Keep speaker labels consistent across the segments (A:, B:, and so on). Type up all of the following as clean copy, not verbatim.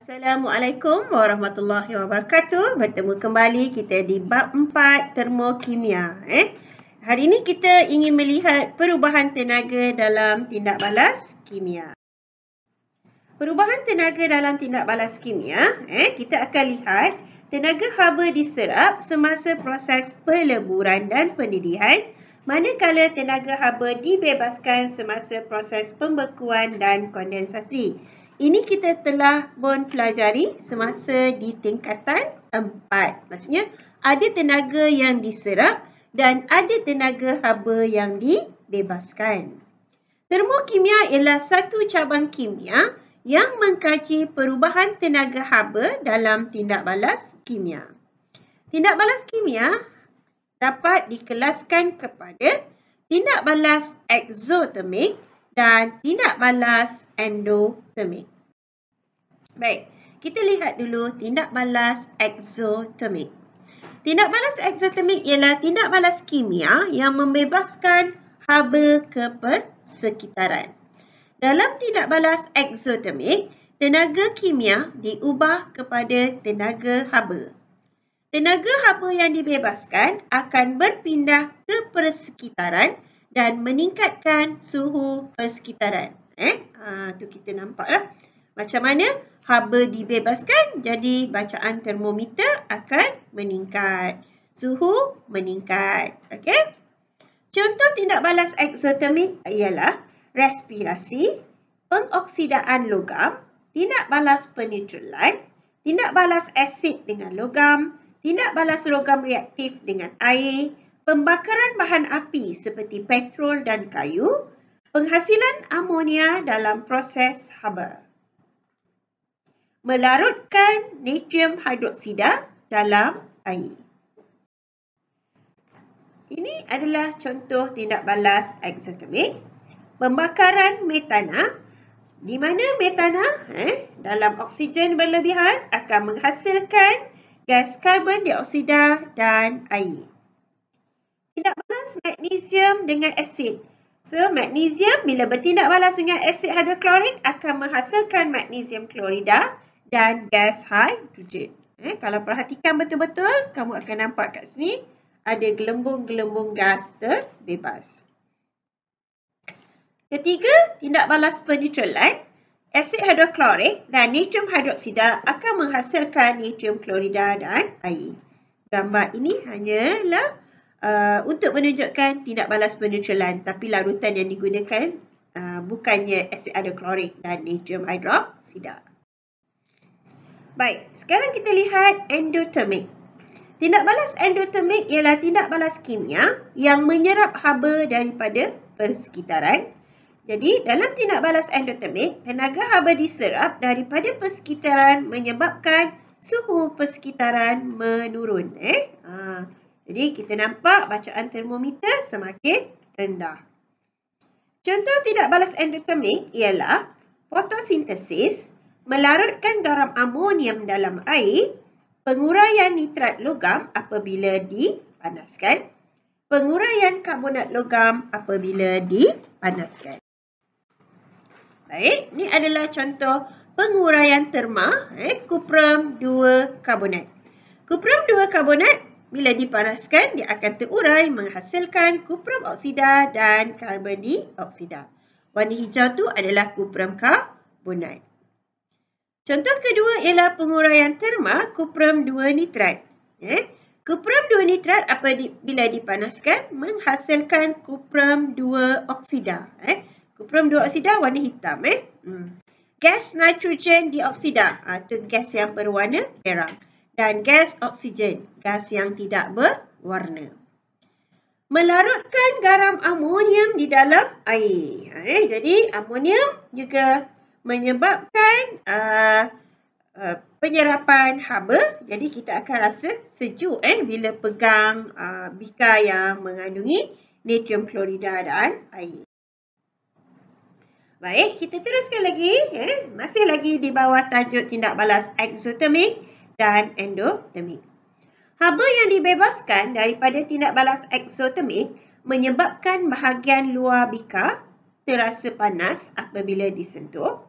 A: Assalamualaikum warahmatullahi wabarakatuh. Bertemu kembali kita di bab 4 termokimia. Hari ini kita ingin melihat perubahan tenaga dalam tindak balas kimia. Perubahan tenaga dalam tindak balas kimia, kita akan lihat tenaga haba diserap semasa proses peleburan dan pendidihan, manakala tenaga haba dibebaskan semasa proses pembekuan dan kondensasi. Ini kita telah pun pelajari semasa di tingkatan 4. Maksudnya ada tenaga yang diserap dan ada tenaga haba yang dibebaskan. Termokimia ialah satu cabang kimia yang mengkaji perubahan tenaga haba dalam tindak balas kimia. Tindak balas kimia dapat dikelaskan kepada tindak balas eksotermik dan tindak balas endotermik. Baik, kita lihat dulu tindak balas eksotermik. Tindak balas eksotermik ialah tindak balas kimia yang membebaskan haba ke persekitaran. Dalam tindak balas eksotermik, tenaga kimia diubah kepada tenaga haba. Tenaga haba yang dibebaskan akan berpindah ke persekitaran dan meningkatkan suhu persekitaran. Tu kita nampaklah macam mana haba dibebaskan, jadi bacaan termometer akan meningkat. Suhu meningkat. Okey? Contoh tindak balas eksotermik ialah respirasi, pengoksidaan logam, tindak balas penetralan, tindak balas asid dengan logam, tindak balas logam reaktif dengan air, pembakaran bahan api seperti petrol dan kayu, penghasilan amonia dalam proses haba. Melarutkan natrium hidroksida dalam air. Ini adalah contoh tindak balas eksotermik. Pembakaran metana, di mana metana dalam oksigen berlebihan akan menghasilkan gas karbon dioksida dan air. Tindak balas magnesium dengan asid. So, magnesium bila bertindak balas dengan asid hidroklorik akan menghasilkan magnesium klorida dan gas hidrogen. Kalau perhatikan betul-betul, kamu akan nampak kat sini ada gelembung-gelembung gas terbebas. Ketiga, tindak balas penetralan. Asid hidroklorik dan natrium hidroksida akan menghasilkan natrium klorida dan air. Gambar ini hanyalah untuk menunjukkan tindak balas penetralan, tapi larutan yang digunakan bukannya asid hidroklorik dan natrium hidroksida. Baik, sekarang kita lihat endotermik. Tindak balas endotermik ialah tindak balas kimia yang menyerap haba daripada persekitaran. Jadi, dalam tindak balas endotermik, tenaga haba diserap daripada persekitaran menyebabkan suhu persekitaran menurun. Jadi, kita nampak bacaan termometer semakin rendah. Contoh tindak balas endotermik ialah fotosintesis, melarutkan garam amonium dalam air, penguraian nitrat logam apabila dipanaskan, penguraian karbonat logam apabila dipanaskan. Baik, ini adalah contoh penguraian terma kuprum 2 karbonat. Kuprum 2 karbonat bila dipanaskan dia akan terurai menghasilkan kuprum oksida dan karbon dioksida. Warna hijau tu adalah kuprum karbonat. Contoh kedua ialah penguraian terma kuprum 2 nitrat. Kuprum 2 nitrat bila dipanaskan menghasilkan kuprum 2 oksida. Kuprum 2 oksida warna hitam. Gas nitrogen dioksida, itu gas yang berwarna merah. Dan gas oksigen, gas yang tidak berwarna. Melarutkan garam amonium di dalam air. Jadi amonium juga menyebabkan penyerapan haba. Jadi kita akan rasa sejuk bila pegang bikar yang mengandungi natrium klorida dan air. Baik, kita teruskan lagi. Masih lagi di bawah tajuk tindak balas eksotermik dan endotermik. Haba yang dibebaskan daripada tindak balas eksotermik menyebabkan bahagian luar bikar terasa panas apabila disentuh.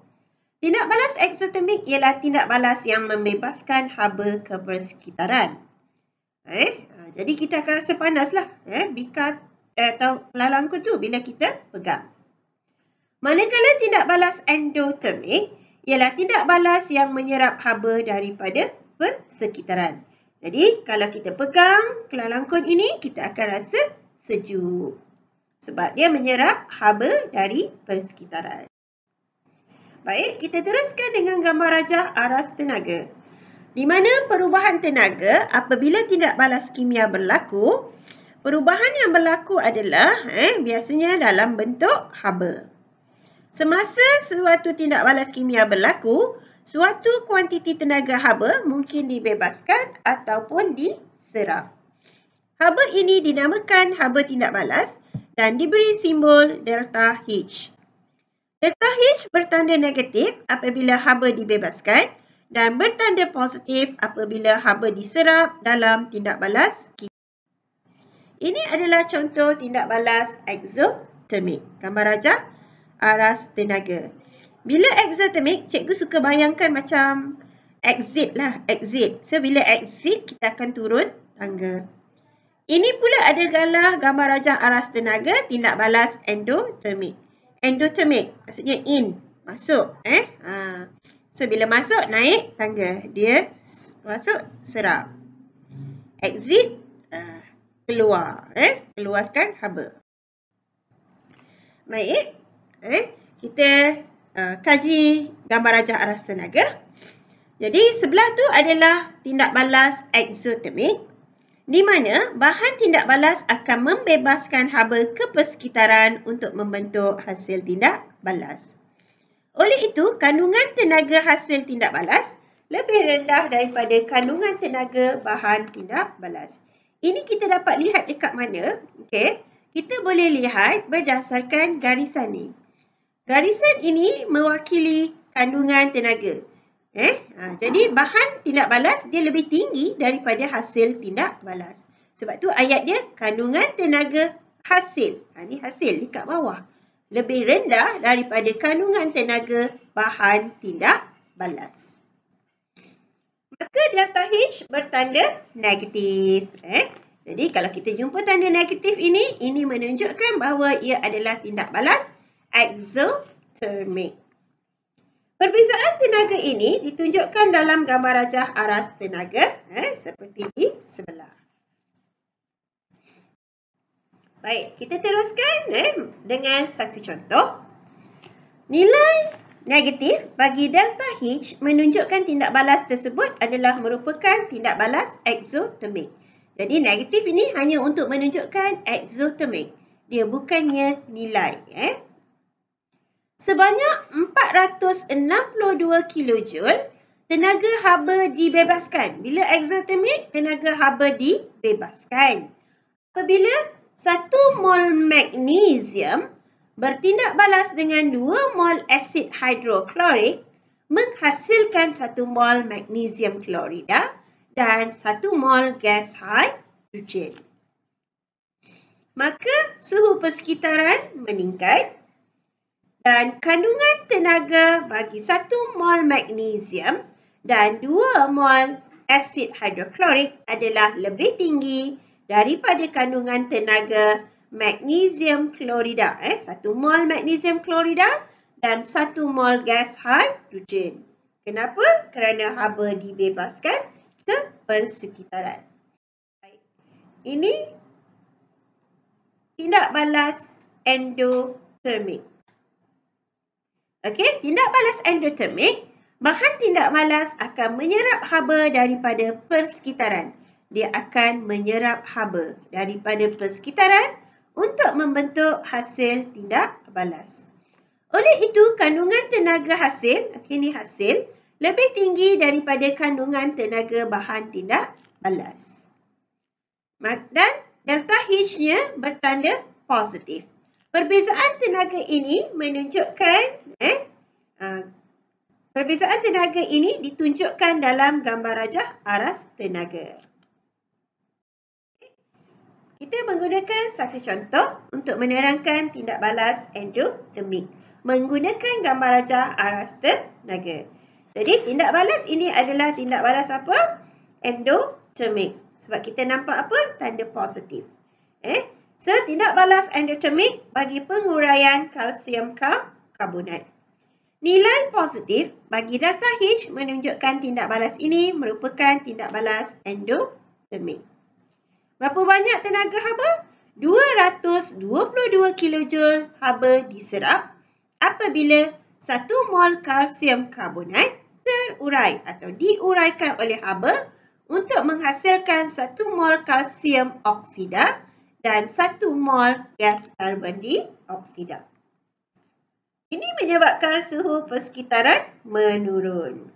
A: Tindak balas eksotermik ialah tindak balas yang membebaskan haba ke persekitaran. Jadi kita akan rasa panaslah bikar atau lalangkung tu bila kita pegang. Manakala tindak balas endotermik ialah tindak balas yang menyerap haba daripada persekitaran. Jadi kalau kita pegang kelalangkung ini, kita akan rasa sejuk. Sebab dia menyerap haba dari persekitaran. Baik, kita teruskan dengan gambar rajah aras tenaga. Di mana perubahan tenaga apabila tindak balas kimia berlaku, perubahan yang berlaku adalah biasanya dalam bentuk haba. Semasa suatu tindak balas kimia berlaku, suatu kuantiti tenaga haba mungkin dibebaskan ataupun diserap. Haba ini dinamakan haba tindak balas dan diberi simbol delta H. Delta H bertanda negatif apabila haba dibebaskan dan bertanda positif apabila haba diserap dalam tindak balas kimia. Ini adalah contoh tindak balas eksotermik. Gambar rajah aras tenaga. Bila eksotermik, cikgu suka bayangkan macam exit lah, exit. So, bila exit, kita akan turun tangga. Ini pula adalah gambar rajah aras tenaga tindak balas endotermik. Endotermik maksudnya in, masuk. So, bila masuk, naik tangga. Dia masuk, serap. Exit, keluar. Keluarkan haba. Baik. Kita kaji gambar rajah aras tenaga. Jadi, sebelah tu adalah tindak balas eksotermik. Di mana bahan tindak balas akan membebaskan haba ke persekitaran untuk membentuk hasil tindak balas. Oleh itu, kandungan tenaga hasil tindak balas lebih rendah daripada kandungan tenaga bahan tindak balas. Ini kita dapat lihat dekat mana? Kita boleh lihat berdasarkan garisan ni. Garisan ini mewakili kandungan tenaga. Jadi bahan tindak balas dia lebih tinggi daripada hasil tindak balas. Sebab tu ayat dia kandungan tenaga hasil. Ini hasil dekat bawah. Lebih rendah daripada kandungan tenaga bahan tindak balas. Maka delta H bertanda negatif. Jadi kalau kita jumpa tanda negatif ini menunjukkan bahawa ia adalah tindak balas eksotermik. Perbezaan tenaga ini ditunjukkan dalam gambar rajah aras tenaga seperti di sebelah. Baik, kita teruskan dengan satu contoh. Nilai negatif bagi delta H menunjukkan tindak balas tersebut adalah merupakan tindak balas eksotermik. Jadi negatif ini hanya untuk menunjukkan eksotermik. Dia bukannya nilai. Sebanyak 462 kJ tenaga haba dibebaskan. Bila eksotermik, tenaga haba dibebaskan. Apabila 1 mol magnesium bertindak balas dengan 2 mol asid hidroklorik menghasilkan 1 mol magnesium klorida dan 1 mol gas hidrogen. Maka suhu persekitaran meningkat. Dan kandungan tenaga bagi 1 mol magnesium dan 2 mol asid hidroklorik adalah lebih tinggi daripada kandungan tenaga magnesium klorida. 1 mol magnesium klorida dan 1 mol gas hidrogen. Kenapa? Kerana haba dibebaskan ke persekitaran. Ini tindak balas endotermik. Tindak balas endotermik, bahan tindak balas akan menyerap haba daripada persekitaran. Dia akan menyerap haba daripada persekitaran untuk membentuk hasil tindak balas. Oleh itu, kandungan tenaga hasil, ini hasil, lebih tinggi daripada kandungan tenaga bahan tindak balas. Dan delta H-nya bertanda positif. Perbezaan tenaga ini menunjukkan perbezaan tenaga ini ditunjukkan dalam gambar rajah aras tenaga. Kita menggunakan satu contoh untuk menerangkan tindak balas endotermik. menggunakan gambar rajah aras tenaga. Jadi tindak balas ini adalah tindak balas apa? Endotermic. Sebab kita nampak apa? Tanda positif. So, tindak balas endotermic bagi penguraian kalsium karbonat. Nilai positif bagi delta H menunjukkan tindak balas ini merupakan tindak balas endotermic. Berapa banyak tenaga haba? 222 kJ haba diserap apabila 1 mol kalsium karbonat terurai atau diuraikan oleh haba untuk menghasilkan 1 mol kalsium oksida dan 1 mol gas karbon dioksida. Ini menyebabkan suhu persekitaran menurun.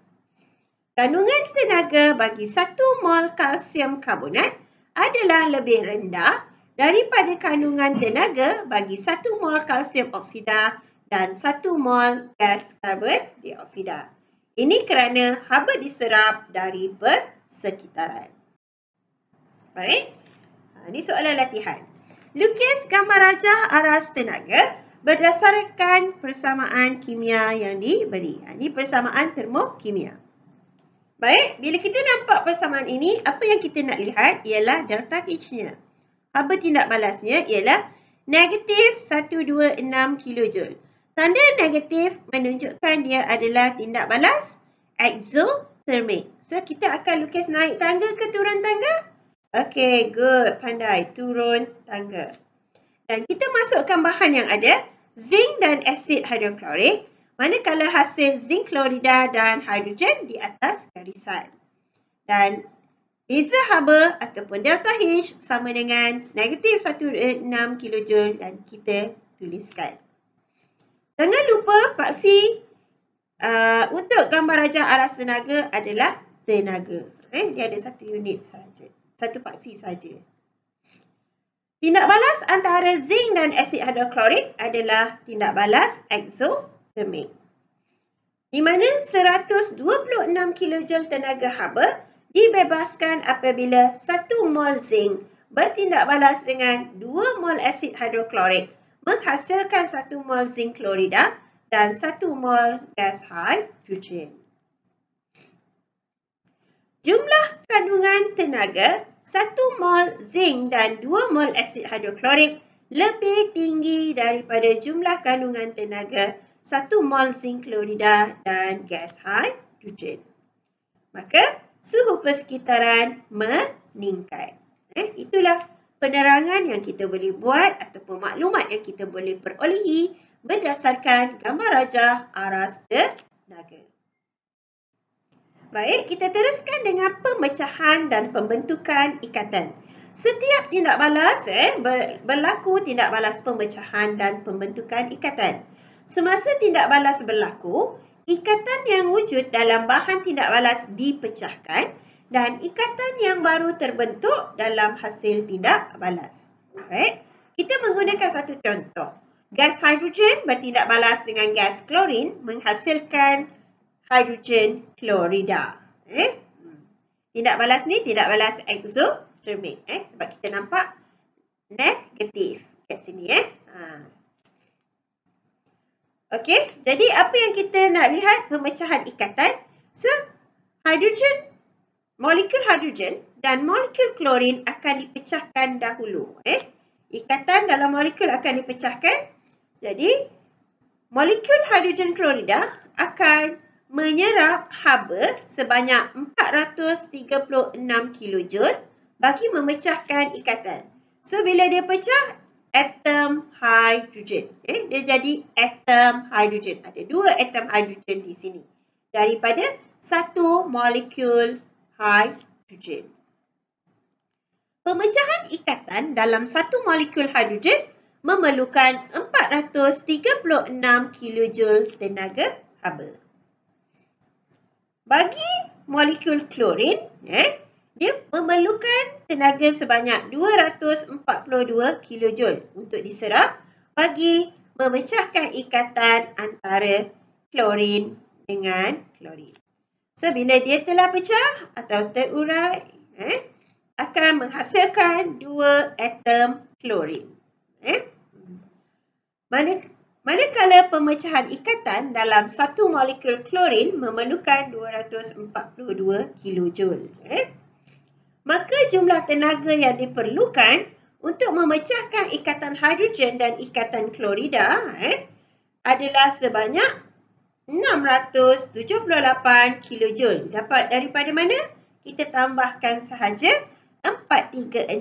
A: Kandungan tenaga bagi 1 mol kalsium karbonat adalah lebih rendah daripada kandungan tenaga bagi 1 mol kalsium oksida dan 1 mol gas karbon dioksida. Ini kerana haba diserap dari persekitaran. Baik, ini soalan latihan. Lukis gambar rajah aras tenaga berdasarkan persamaan kimia yang diberi. Ini persamaan termokimia. Baik, bila kita nampak persamaan ini, apa yang kita nak lihat ialah delta H-nya. Haba tindak balasnya ialah negatif 126 kJ. Tanda negatif menunjukkan dia adalah tindak balas exothermic. So, kita akan lukis naik tangga ke turun tangga? Okey, good. Pandai. Turun tangga. Dan kita masukkan bahan yang ada, zinc dan asid hidroklorik, manakala hasil zinc klorida dan hidrogen di atas garisan. Dan beza haba ataupun delta H sama dengan negatif 126 kJ dan kita tuliskan. Jangan lupa paksi untuk gambar rajah aras tenaga adalah tenaga. Dia ada satu unit saja. Satu paksi saja. Tindak balas antara zinc dan asid hidroklorik adalah tindak balas exothermic. Di mana 126 kJ tenaga haba dibebaskan apabila 1 mol zinc bertindak balas dengan 2 mol asid hidroklorik menghasilkan 1 mol zinc klorida dan 1 mol gas hidrogen. Jumlah kandungan tenaga 1 mol zinc dan 2 mol asid hidroklorik lebih tinggi daripada jumlah kandungan tenaga 1 mol zinc klorida dan gas hidrogen. Maka suhu persekitaran meningkat. Itulah penerangan yang kita boleh buat ataupun maklumat yang kita boleh perolehi berdasarkan gambar rajah aras tenaga. Baik, kita teruskan dengan pemecahan dan pembentukan ikatan. Setiap tindak balas berlaku tindak balas pemecahan dan pembentukan ikatan. Semasa tindak balas berlaku, ikatan yang wujud dalam bahan tindak balas dipecahkan dan ikatan yang baru terbentuk dalam hasil tindak balas. Baik, kita menggunakan satu contoh. Gas hidrogen bertindak balas dengan gas klorin menghasilkan hidrogen klorida. Tindak balas ni tindak balas exothermic. Sebab kita nampak negatif kat sini. Okey, jadi apa yang kita nak lihat? Pemecahan ikatan. So, hidrogen, molekul hidrogen dan molekul klorin akan dipecahkan dahulu. Ikatan dalam molekul akan dipecahkan. Jadi, molekul hidrogen klorida akan menyerap haba sebanyak 436 kJ bagi memecahkan ikatan. So, bila dia pecah, atom hidrogen. Dia jadi atom hidrogen. Ada 2 atom hidrogen di sini. Daripada 1 molekul hidrogen. Pemecahan ikatan dalam 1 molekul hidrogen memerlukan 436 kJ tenaga haba. Bagi molekul klorin, dia memerlukan tenaga sebanyak 242 kJ untuk diserap bagi memecahkan ikatan antara klorin dengan klorin. So, bila dia telah pecah atau terurai, akan menghasilkan 2 atom klorin. Manakala pemecahan ikatan dalam satu molekul klorin memerlukan 242 kilojoule. Maka jumlah tenaga yang diperlukan untuk memecahkan ikatan hidrogen dan ikatan klorida adalah sebanyak 678 kilojoule. Dapat daripada mana? Kita tambahkan sahaja 436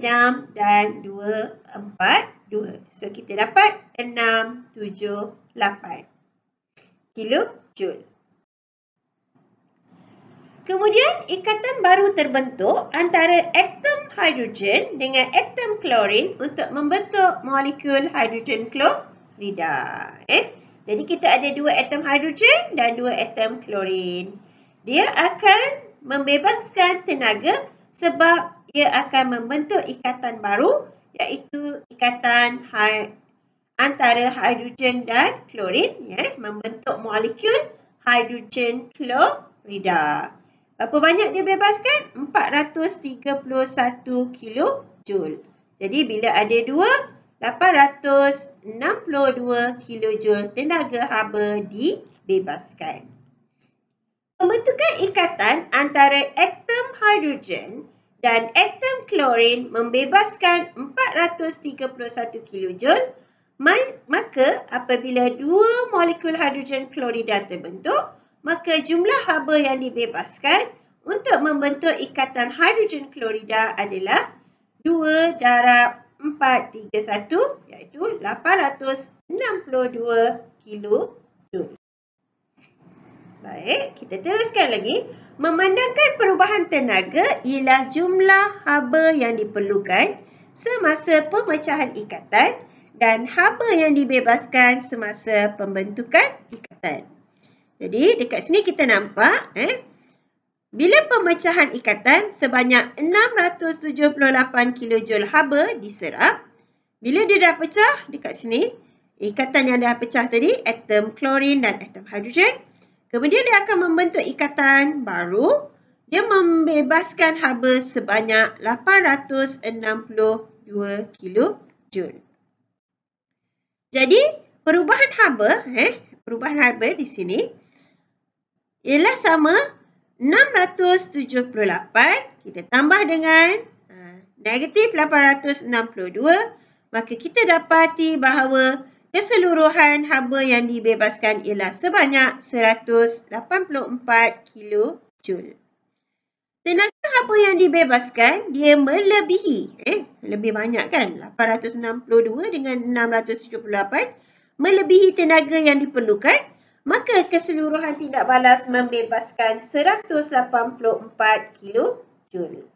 A: dan 242. So, kita dapat 678 kilojoule. Kemudian, ikatan baru terbentuk antara atom hidrogen dengan atom klorin untuk membentuk molekul hidrogen klorida. Jadi, kita ada dua atom hidrogen dan dua atom klorin. Dia akan membebaskan tenaga sebab ia akan membentuk ikatan baru, iaitu ikatan antara hidrogen dan klorin, membentuk molekul hidrogen klorida. Berapa banyak dia bebaskan? 431 kilojoule. Jadi bila ada 862 kilojoule tenaga haba dibebaskan. Pembentukan ikatan antara atom hidrogen dan atom klorin membebaskan 431 kilojoule. Maka apabila dua molekul hidrogen klorida terbentuk, maka jumlah haba yang dibebaskan untuk membentuk ikatan hidrogen klorida adalah 2 darab 431, iaitu 862 kilojoule. Baik, kita teruskan lagi. Memandangkan perubahan tenaga ialah jumlah haba yang diperlukan semasa pemecahan ikatan dan haba yang dibebaskan semasa pembentukan ikatan. Jadi, dekat sini kita nampak, bila pemecahan ikatan sebanyak 678 kilojoule haba diserap. Bila dia dah pecah dekat sini, ikatan yang dah pecah tadi, atom klorin dan atom hidrogen. Kemudian dia akan membentuk ikatan baru. Dia membebaskan haba sebanyak 862 kilojoule. Jadi, perubahan haba di sini ialah sama 678, kita tambah dengan negatif 862, maka kita dapati bahawa keseluruhan haba yang dibebaskan ialah sebanyak 184 kilojoule. Tenaga haba yang dibebaskan, dia melebihi, lebih banyak kan, 862 dengan 678, melebihi tenaga yang diperlukan. Maka keseluruhan tindak balas membebaskan 184 kilojoule.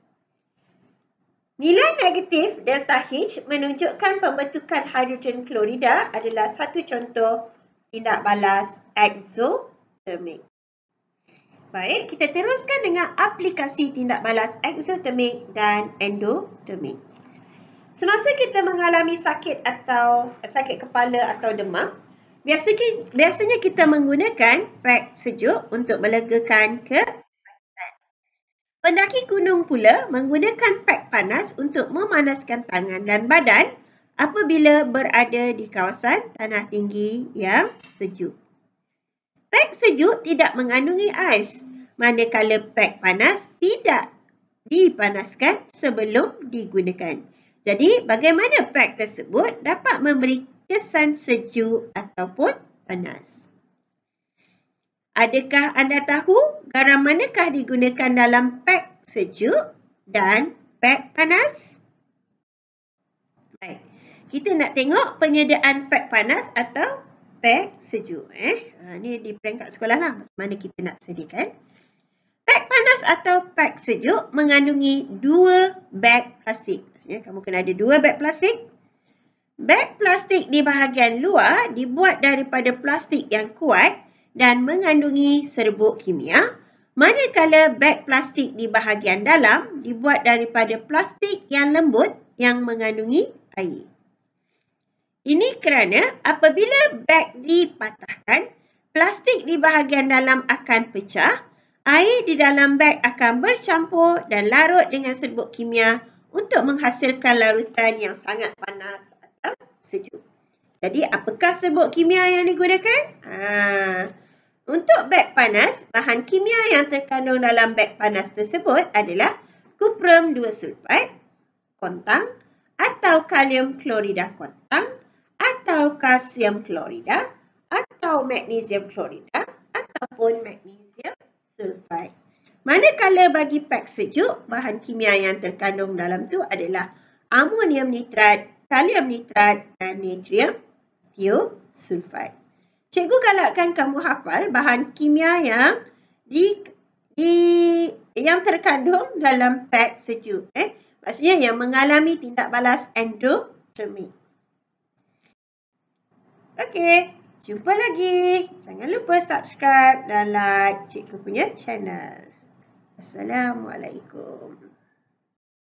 A: Nilai negatif delta H menunjukkan pembentukan hidrogen klorida adalah satu contoh tindak balas exothermic. Baik, kita teruskan dengan aplikasi tindak balas exothermic dan endothermic. Semasa kita mengalami sakit kepala atau demam, biasanya kita menggunakan pek sejuk untuk melegakan kesakitan. Pendaki gunung pula menggunakan pek panas untuk memanaskan tangan dan badan apabila berada di kawasan tanah tinggi yang sejuk. Pek sejuk tidak mengandungi ais, manakala pek panas tidak dipanaskan sebelum digunakan. Jadi, bagaimana pek tersebut dapat memberi kesan sejuk ataupun panas. Adakah anda tahu garam manakah digunakan dalam pek sejuk dan pek panas? Baik, kita nak tengok penyediaan pek panas atau pek sejuk. Ini di peringkat sekolah lah, mana kita nak sediakan. Pek panas atau pek sejuk mengandungi 2 beg plastik. Maksudnya kamu kena ada 2 beg plastik. Beg plastik di bahagian luar dibuat daripada plastik yang kuat dan mengandungi serbuk kimia, manakala beg plastik di bahagian dalam dibuat daripada plastik yang lembut yang mengandungi air. Ini kerana apabila beg dipatahkan, plastik di bahagian dalam akan pecah, air di dalam beg akan bercampur dan larut dengan serbuk kimia untuk menghasilkan larutan yang sangat panas atau sejuk. Jadi, apakah serbuk kimia yang digunakan? Untuk beg panas, bahan kimia yang terkandung dalam beg panas tersebut adalah kuprum 2 sulfat, kontang, atau kalium klorida kontang, atau kalsium klorida, atau magnesium klorida, ataupun magnesium sulfat. Manakala bagi peg sejuk, bahan kimia yang terkandung dalam tu adalah amonium nitrat, kalium nitrat, dan natrium thiosulfat. Cikgu galakkan kamu hafal bahan kimia yang yang terkandung dalam peg sejuk. Maksudnya yang mengalami tindak balas endotermik. Okey, jumpa lagi. Jangan lupa subscribe dan like cikgu punya channel. Assalamualaikum.